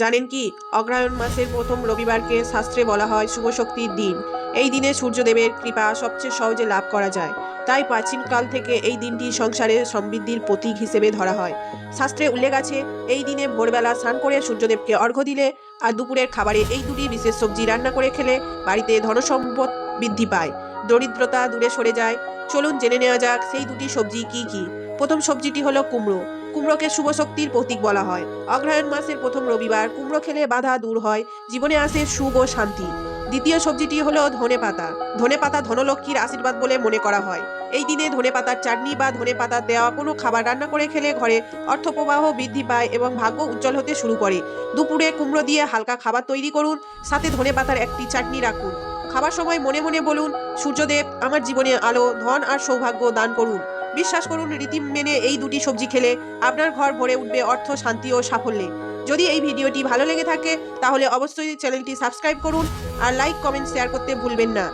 জানেন কি, অগ্রহায়ণ মাসের প্রথম রবিবারকে শাস্ত্রে বলা হয় শুভ শক্তির দিন। এই দিনে সূর্যদেবের কৃপা সবচেয়ে সহজে লাভ করা যায়। তাই প্রাচীনকাল থেকে এই দিনটি সংসারে সমৃদ্ধির প্রতীক হিসেবে ধরা হয়। শাস্ত্রে উল্লেখ আছে, এই দিনে ভোরবেলা স্নান করে সূর্যদেবকে অর্ঘ্য দিলে আর দুপুরের খাবারে এই দুটি বিশেষ সবজি রান্না করে খেলে বাড়িতে ধনসম্পদ বৃদ্ধি পায়, দরিদ্রতা দূরে সরে যায়। চলুন জেনে নেওয়া যাক সেই দুটি সবজি কি কি। প্রথম সবজিটি হলো কুমড়ো। কুমড়োকে শুভ শক্তির প্রতীক বলা হয়। অগ্রহায়ণ মাসের প্রথম রবিবার কুমড়ো খেলে বাধা দূর হয়, জীবনে আসে সুখ ও শান্তি। দ্বিতীয় সবজিটি হলো ধনেপাতা। ধনেপাতা ধনলক্ষ্মীর আশীর্বাদ বলে মনে করা হয়। এই দিনে ধনেপাতার চাটনি বা ধনেপাতা দেওয়া কোনো খাবার রান্না করে খেলে ঘরে অর্থপ্রবাহ বৃদ্ধি পায় এবং ভাগ্য উজ্জ্বল হতে শুরু করে। দুপুরে কুমড়ো দিয়ে হালকা খাবার তৈরি করুন, সাথে ধনেপাতার একটি চাটনি রাখুন। খাবার সময় মনে মনে বলুন, সূর্যদেব আমার জীবনে আলো, ধন আর সৌভাগ্য দান করুন। বিশ্বাস করুন, রীতি মেনে এই দুটি সবজি খেলে আপনার ঘর ভরে উঠবে অর্থ, শান্তি ও সাফল্যে। যদি এই ভিডিওটি ভালো লেগে থাকে তাহলে অবশ্যই চ্যানেলটি সাবস্ক্রাইব করুন আর লাইক, কমেন্ট, শেয়ার করতে ভুলবেন না।